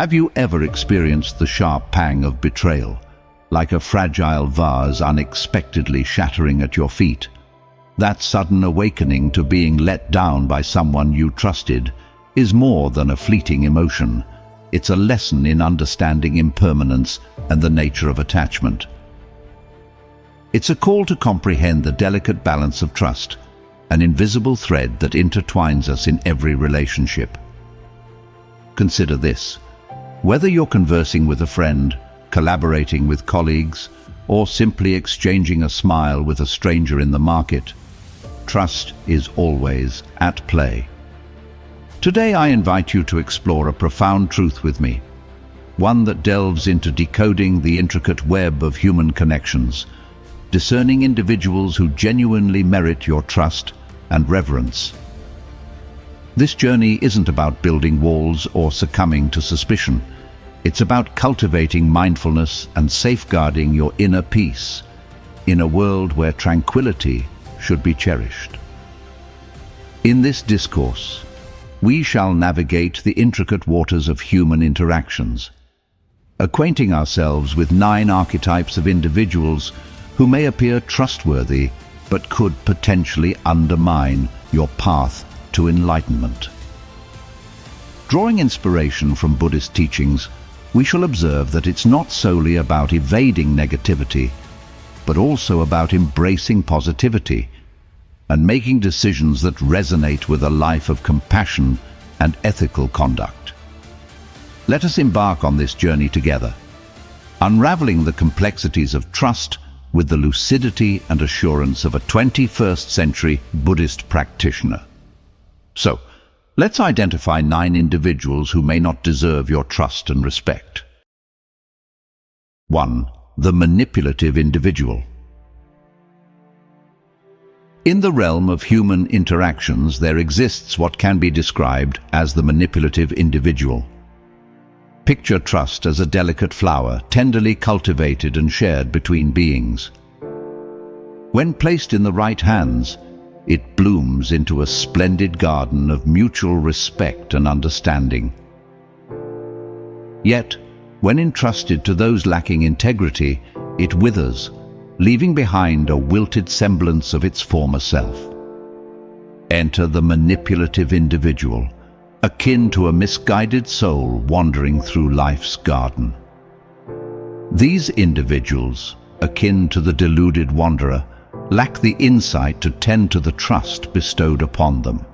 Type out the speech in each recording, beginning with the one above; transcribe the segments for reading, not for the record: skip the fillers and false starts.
Have you ever experienced the sharp pang of betrayal, like a fragile vase unexpectedly shattering at your feet? That sudden awakening to being let down by someone you trusted is more than a fleeting emotion. It's a lesson in understanding impermanence and the nature of attachment. It's a call to comprehend the delicate balance of trust, an invisible thread that intertwines us in every relationship. Consider this. Whether you're conversing with a friend, collaborating with colleagues, or simply exchanging a smile with a stranger in the market, trust is always at play. Today I invite you to explore a profound truth with me, one that delves into decoding the intricate web of human connections, discerning individuals who genuinely merit your trust and reverence. This journey isn't about building walls or succumbing to suspicion. It's about cultivating mindfulness and safeguarding your inner peace in a world where tranquility should be cherished. In this discourse, we shall navigate the intricate waters of human interactions, acquainting ourselves with 9 archetypes of individuals who may appear trustworthy but could potentially undermine your path to enlightenment. Drawing inspiration from Buddhist teachings, we shall observe that it's not solely about evading negativity, but also about embracing positivity and making decisions that resonate with a life of compassion and ethical conduct. Let us embark on this journey together, unraveling the complexities of trust with the lucidity and assurance of a 21st century Buddhist practitioner. So, let's identify 9 individuals who may not deserve your trust and respect. 1. The manipulative individual. In the realm of human interactions, there exists what can be described as the manipulative individual. Picture trust as a delicate flower, tenderly cultivated and shared between beings. When placed in the right hands, it blooms into a splendid garden of mutual respect and understanding. Yet, when entrusted to those lacking integrity, it withers, leaving behind a wilted semblance of its former self. Enter the manipulative individual, akin to a misguided soul wandering through life's garden. These individuals, akin to the deluded wanderer, lack the insight to tend to the trust bestowed upon them.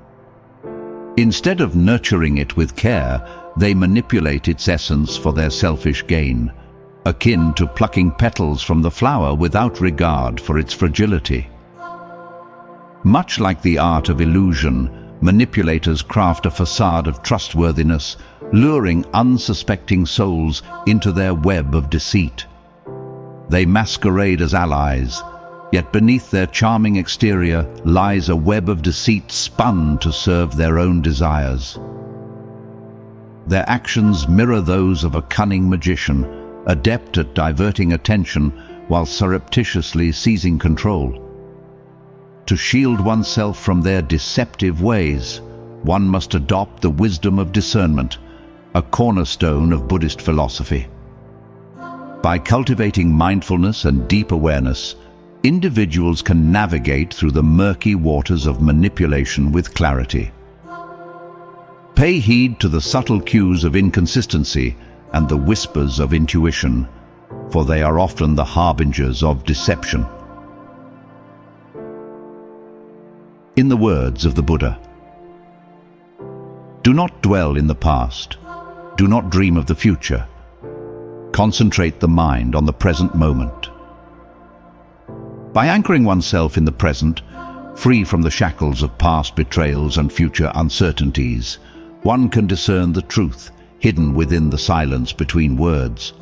Instead of nurturing it with care, they manipulate its essence for their selfish gain, akin to plucking petals from the flower without regard for its fragility. Much like the art of illusion, manipulators craft a facade of trustworthiness, luring unsuspecting souls into their web of deceit. They masquerade as allies, yet beneath their charming exterior lies a web of deceit spun to serve their own desires. Their actions mirror those of a cunning magician, adept at diverting attention while surreptitiously seizing control. To shield oneself from their deceptive ways, one must adopt the wisdom of discernment, a cornerstone of Buddhist philosophy. By cultivating mindfulness and deep awareness, individuals can navigate through the murky waters of manipulation with clarity. Pay heed to the subtle cues of inconsistency and the whispers of intuition, for they are often the harbingers of deception. In the words of the Buddha, "Do not dwell in the past. Do not dream of the future. Concentrate the mind on the present moment." By anchoring oneself in the present, free from the shackles of past betrayals and future uncertainties, one can discern the truth hidden within the silence between words.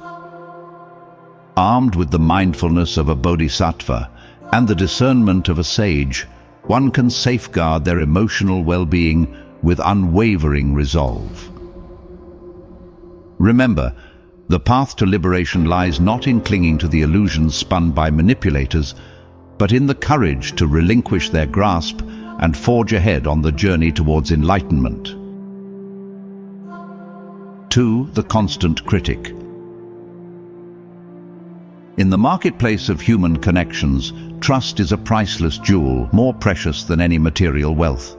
Armed with the mindfulness of a bodhisattva and the discernment of a sage, one can safeguard their emotional well-being with unwavering resolve. Remember, the path to liberation lies not in clinging to the illusions spun by manipulators, but in the courage to relinquish their grasp and forge ahead on the journey towards enlightenment. 2. The constant critic. In the marketplace of human connections, trust is a priceless jewel, more precious than any material wealth.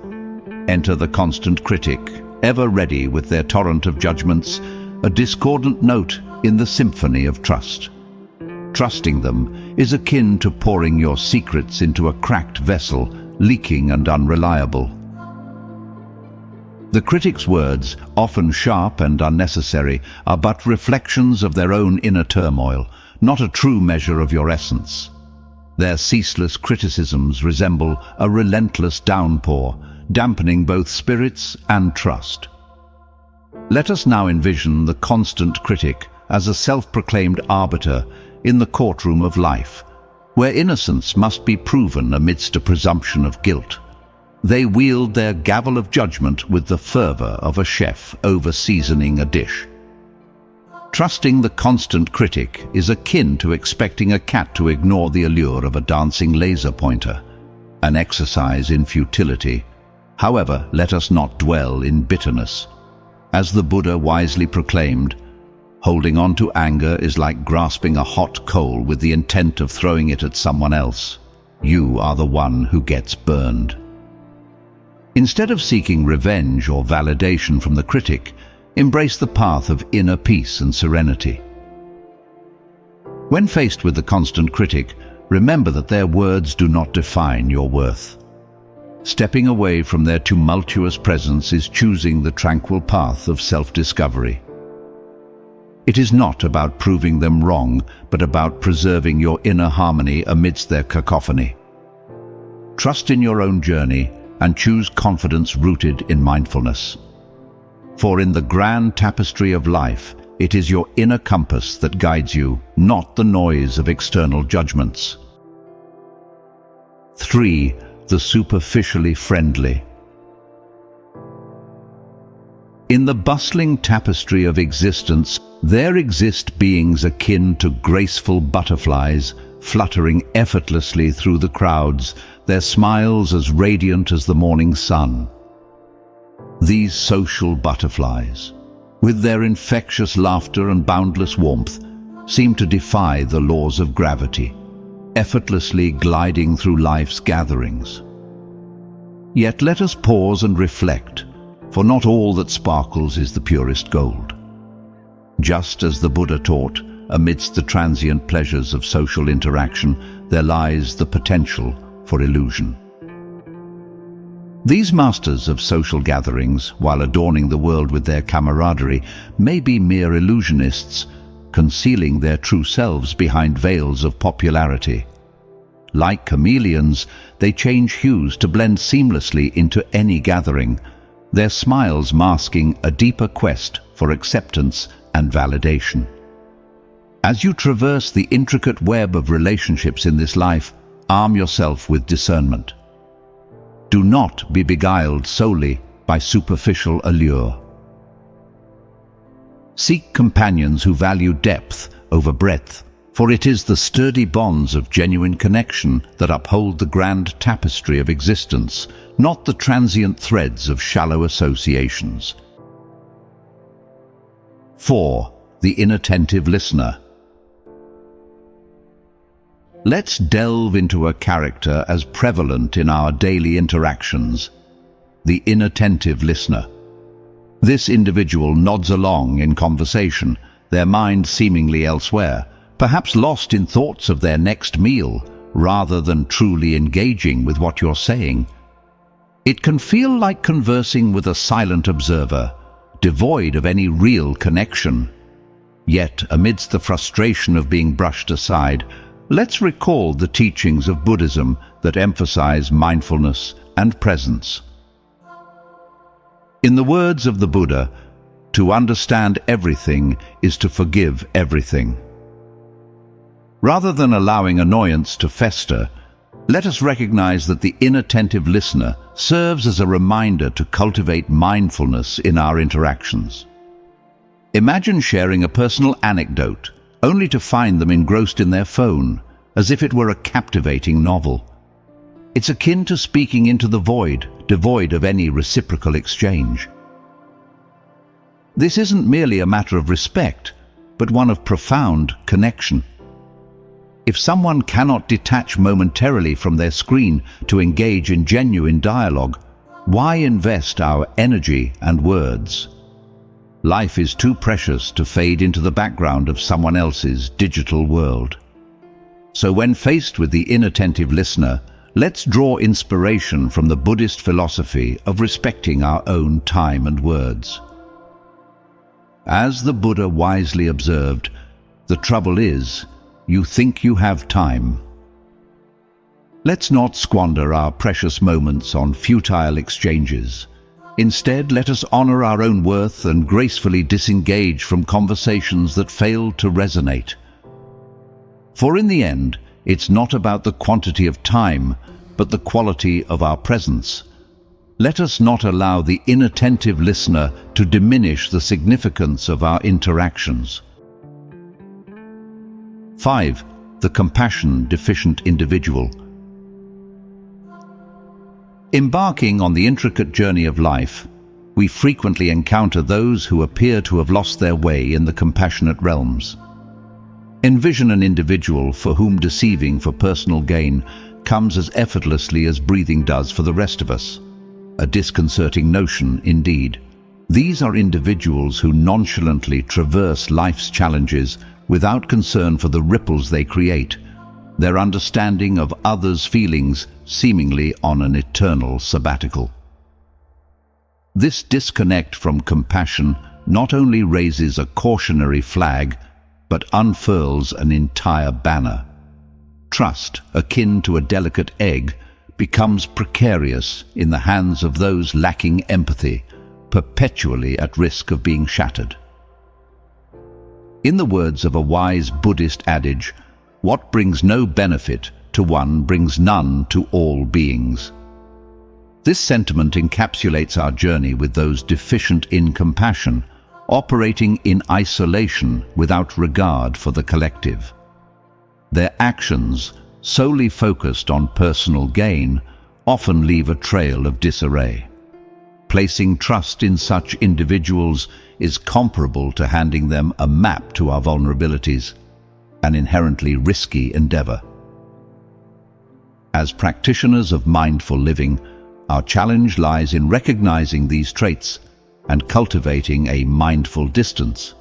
Enter the constant critic, ever ready with their torrent of judgments, a discordant note in the symphony of trust. Trusting them is akin to pouring your secrets into a cracked vessel, leaking and unreliable. The critic's words, often sharp and unnecessary, are but reflections of their own inner turmoil, not a true measure of your essence. Their ceaseless criticisms resemble a relentless downpour, dampening both spirits and trust. Let us now envision the constant critic as a self-proclaimed arbiter in the courtroom of life, where innocence must be proven amidst a presumption of guilt. They wield their gavel of judgment with the fervor of a chef over-seasoning a dish. Trusting the constant critic is akin to expecting a cat to ignore the allure of a dancing laser pointer, an exercise in futility. However, let us not dwell in bitterness. As the Buddha wisely proclaimed, holding on to anger is like grasping a hot coal with the intent of throwing it at someone else. You are the one who gets burned. Instead of seeking revenge or validation from the critic, embrace the path of inner peace and serenity. When faced with the constant critic, remember that their words do not define your worth. Stepping away from their tumultuous presence is choosing the tranquil path of self-discovery. It is not about proving them wrong, but about preserving your inner harmony amidst their cacophony. Trust in your own journey and choose confidence rooted in mindfulness. For in the grand tapestry of life, it is your inner compass that guides you, not the noise of external judgments. 3. The superficially friendly. In the bustling tapestry of existence, there exist beings akin to graceful butterflies, fluttering effortlessly through the crowds, their smiles as radiant as the morning sun. These social butterflies, with their infectious laughter and boundless warmth, seem to defy the laws of gravity, effortlessly gliding through life's gatherings. Yet let us pause and reflect, for not all that sparkles is the purest gold. Just as the Buddha taught, amidst the transient pleasures of social interaction, there lies the potential for illusion. These masters of social gatherings, while adorning the world with their camaraderie, may be mere illusionists, concealing their true selves behind veils of popularity. Like chameleons, they change hues to blend seamlessly into any gathering, their smiles masking a deeper quest for acceptance and validation. As you traverse the intricate web of relationships in this life, arm yourself with discernment. Do not be beguiled solely by superficial allure. Seek companions who value depth over breadth, for it is the sturdy bonds of genuine connection that uphold the grand tapestry of existence, not the transient threads of shallow associations. 4. The inattentive listener. Let's delve into a character as prevalent in our daily interactions, the inattentive listener. This individual nods along in conversation, their mind seemingly elsewhere, perhaps lost in thoughts of their next meal, rather than truly engaging with what you're saying. It can feel like conversing with a silent observer, devoid of any real connection. Yet, amidst the frustration of being brushed aside, let's recall the teachings of Buddhism that emphasize mindfulness and presence. In the words of the Buddha, to understand everything is to forgive everything. Rather than allowing annoyance to fester, let us recognize that the inattentive listener serves as a reminder to cultivate mindfulness in our interactions. Imagine sharing a personal anecdote, only to find them engrossed in their phone, as if it were a captivating novel. It's akin to speaking into the void, devoid of any reciprocal exchange. This isn't merely a matter of respect, but one of profound connection. If someone cannot detach momentarily from their screen to engage in genuine dialogue, why invest our energy and words? Life is too precious to fade into the background of someone else's digital world. So when faced with the inattentive listener, let's draw inspiration from the Buddhist philosophy of respecting our own time and words. As the Buddha wisely observed, the trouble is, you think you have time. Let's not squander our precious moments on futile exchanges. Instead, let us honor our own worth and gracefully disengage from conversations that fail to resonate. For in the end, it's not about the quantity of time, but the quality of our presence. Let us not allow the inattentive listener to diminish the significance of our interactions. 5. The compassion-deficient individual. Embarking on the intricate journey of life, we frequently encounter those who appear to have lost their way in the compassionate realms. Envision an individual for whom deceiving for personal gain comes as effortlessly as breathing does for the rest of us. A disconcerting notion, indeed. These are individuals who nonchalantly traverse life's challenges without concern for the ripples they create, their understanding of others' feelings seemingly on an eternal sabbatical. This disconnect from compassion not only raises a cautionary flag, but unfurls an entire banner. Trust, akin to a delicate egg, becomes precarious in the hands of those lacking empathy, perpetually at risk of being shattered. In the words of a wise Buddhist adage, what brings no benefit to one brings none to all beings. This sentiment encapsulates our journey with those deficient in compassion, operating in isolation without regard for the collective. Their actions, solely focused on personal gain, often leave a trail of disarray. Placing trust in such individuals is comparable to handing them a map to our vulnerabilities, an inherently risky endeavor. As practitioners of mindful living, our challenge lies in recognizing these traits and cultivating a mindful distance.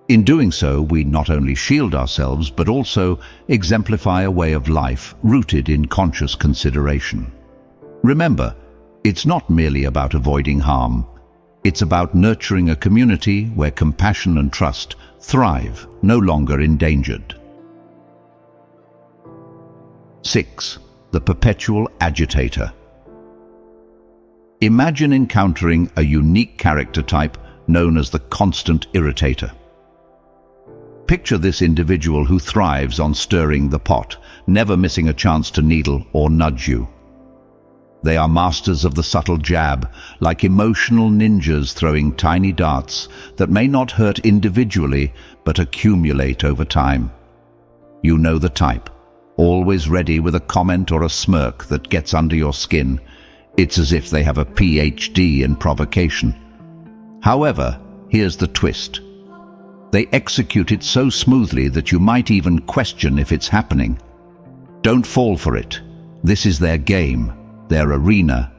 In doing so, we not only shield ourselves, but also exemplify a way of life rooted in conscious consideration. Remember, it's not merely about avoiding harm. It's about nurturing a community where compassion and trust thrive, no longer endangered. 6. The Perpetual Agitator. Imagine encountering a unique character type known as the constant irritator. Picture this individual who thrives on stirring the pot, never missing a chance to needle or nudge you. They are masters of the subtle jab, like emotional ninjas throwing tiny darts that may not hurt individually but accumulate over time. You know the type, always ready with a comment or a smirk that gets under your skin. It's as if they have a PhD in provocation. However, here's the twist. They execute it so smoothly that you might even question if it's happening. Don't fall for it. This is their game, their arena.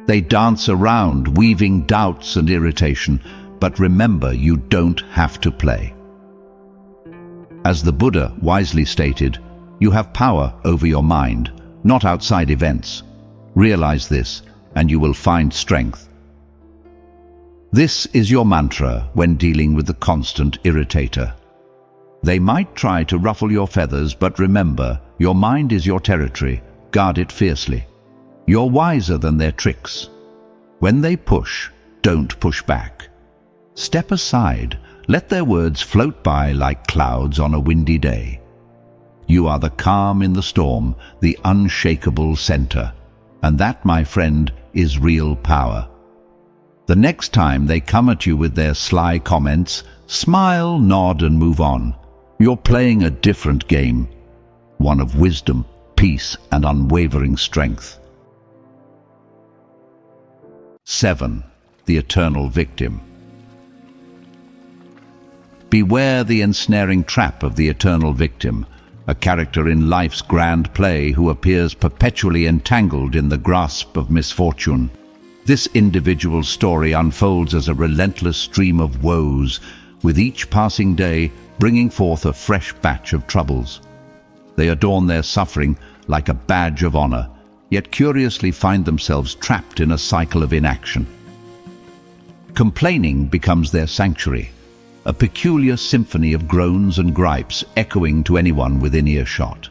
They dance around, weaving doubts and irritation, but remember, you don't have to play. As the Buddha wisely stated, you have power over your mind, not outside events. Realize this, and you will find strength. This is your mantra when dealing with the constant irritator. They might try to ruffle your feathers, but remember, your mind is your territory. Guard it fiercely. You're wiser than their tricks. When they push, don't push back. Step aside. Let their words float by like clouds on a windy day. You are the calm in the storm, the unshakable center. And that, my friend, is real power. The next time they come at you with their sly comments, smile, nod, and move on. You're playing a different game, one of wisdom, peace, and unwavering strength. 7. The Eternal Victim. Beware the ensnaring trap of the eternal victim, a character in life's grand play who appears perpetually entangled in the grasp of misfortune. This individual's story unfolds as a relentless stream of woes, with each passing day bringing forth a fresh batch of troubles. They adorn their suffering like a badge of honor, yet curiously find themselves trapped in a cycle of inaction. Complaining becomes their sanctuary, a peculiar symphony of groans and gripes echoing to anyone within earshot.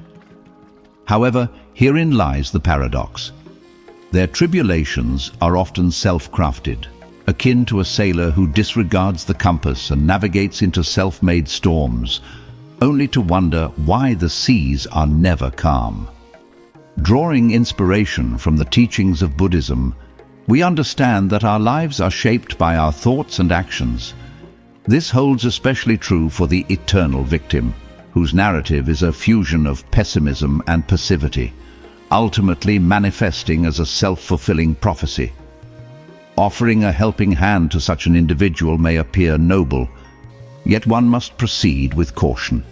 However, herein lies the paradox. Their tribulations are often self-crafted, akin to a sailor who disregards the compass and navigates into self-made storms, only to wonder why the seas are never calm. Drawing inspiration from the teachings of Buddhism, we understand that our lives are shaped by our thoughts and actions. This holds especially true for the eternal victim, whose narrative is a fusion of pessimism and passivity, ultimately manifesting as a self-fulfilling prophecy. Offering a helping hand to such an individual may appear noble, yet one must proceed with caution.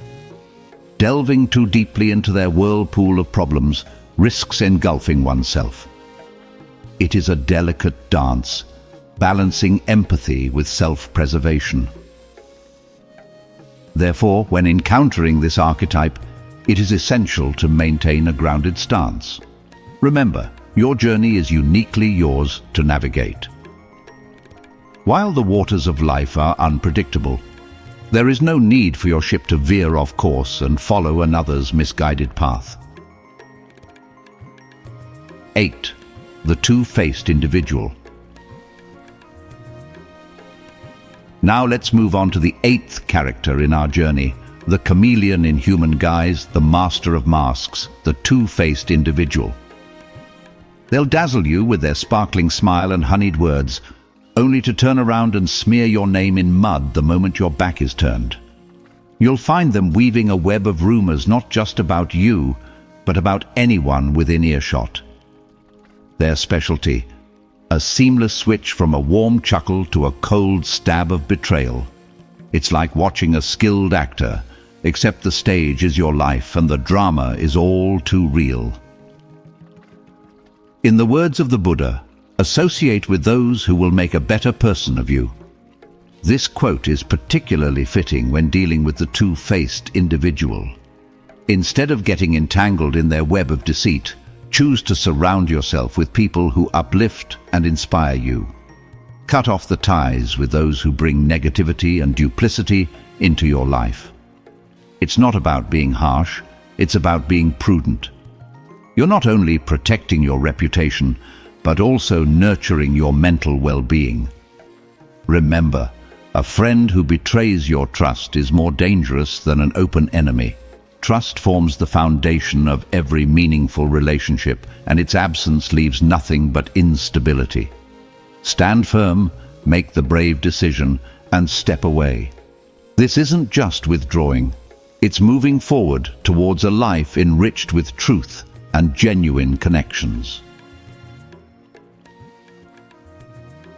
Delving too deeply into their whirlpool of problems risks engulfing oneself. It is a delicate dance, balancing empathy with self-preservation. Therefore, when encountering this archetype, it is essential to maintain a grounded stance. Remember, your journey is uniquely yours to navigate. While the waters of life are unpredictable, there is no need for your ship to veer off course and follow another's misguided path. 8. The Two-Faced Individual. Now let's move on to the 8th character in our journey, the chameleon in human guise, the master of masks, the two-faced individual. They'll dazzle you with their sparkling smile and honeyed words, only to turn around and smear your name in mud the moment your back is turned. You'll find them weaving a web of rumors not just about you, but about anyone within earshot. Their specialty: a seamless switch from a warm chuckle to a cold stab of betrayal. It's like watching a skilled actor, except the stage is your life and the drama is all too real. In the words of the Buddha, associate with those who will make a better person of you. This quote is particularly fitting when dealing with the two-faced individual. Instead of getting entangled in their web of deceit, choose to surround yourself with people who uplift and inspire you. Cut off the ties with those who bring negativity and duplicity into your life. It's not about being harsh, it's about being prudent. You're not only protecting your reputation, but also nurturing your mental well-being. Remember, a friend who betrays your trust is more dangerous than an open enemy. Trust forms the foundation of every meaningful relationship, and its absence leaves nothing but instability. Stand firm, make the brave decision, and step away. This isn't just withdrawing. It's moving forward towards a life enriched with truth and genuine connections.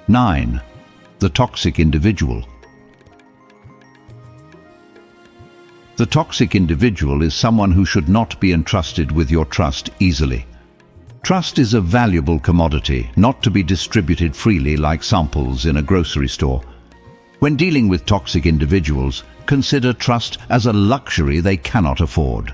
9. The Toxic Individual. The toxic individual is someone who should not be entrusted with your trust easily. Trust is a valuable commodity, not to be distributed freely like samples in a grocery store. When dealing with toxic individuals, consider trust as a luxury they cannot afford.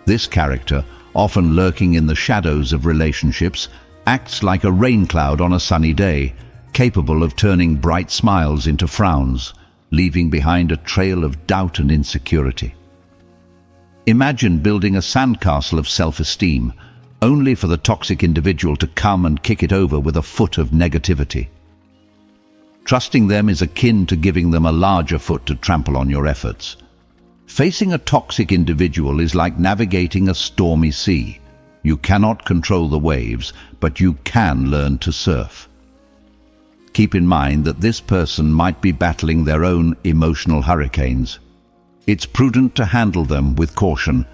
This character, often lurking in the shadows of relationships, acts like a rain cloud on a sunny day, capable of turning bright smiles into frowns, leaving behind a trail of doubt and insecurity. Imagine building a sandcastle of self-esteem, only for the toxic individual to come and kick it over with a foot of negativity. Trusting them is akin to giving them a larger foot to trample on your efforts. Facing a toxic individual is like navigating a stormy sea. You cannot control the waves, but you can learn to surf. Keep in mind that this person might be battling their own emotional hurricanes. It's prudent to handle them with caution,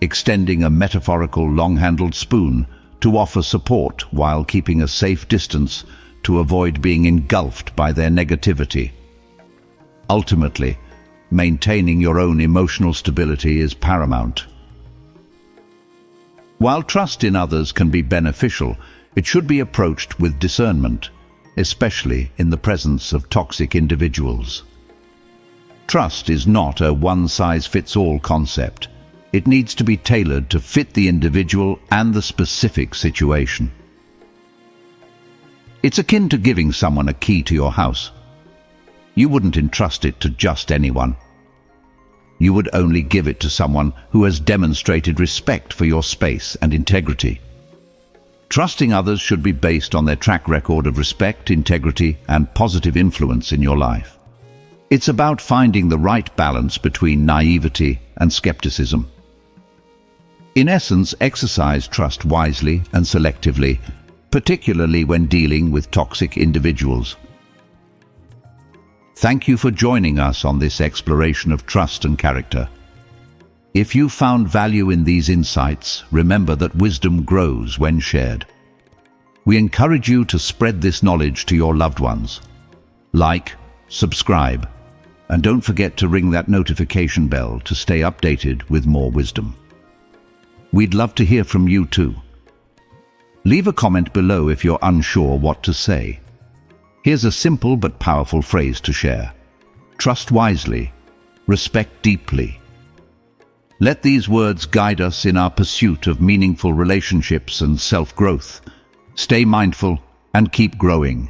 extending a metaphorical long-handled spoon to offer support while keeping a safe distance to avoid being engulfed by their negativity. Ultimately, Maintaining your own emotional stability is paramount. While trust in others can be beneficial, it should be approached with discernment, especially in the presence of toxic individuals. Trust is not a one-size-fits-all concept. It needs to be tailored to fit the individual and the specific situation. It's akin to giving someone a key to your house. You wouldn't entrust it to just anyone. You would only give it to someone who has demonstrated respect for your space and integrity. Trusting others should be based on their track record of respect, integrity, and positive influence in your life. It's about finding the right balance between naivety and skepticism. In essence, exercise trust wisely and selectively, particularly when dealing with toxic individuals. Thank you for joining us on this exploration of trust and character. If you found value in these insights, remember that wisdom grows when shared. We encourage you to spread this knowledge to your loved ones. Like, subscribe, and don't forget to ring that notification bell to stay updated with more wisdom. We'd love to hear from you too. Leave a comment below if you're unsure what to say. Here's a simple but powerful phrase to share. Trust wisely, respect deeply. Let these words guide us in our pursuit of meaningful relationships and self-growth. Stay mindful and keep growing.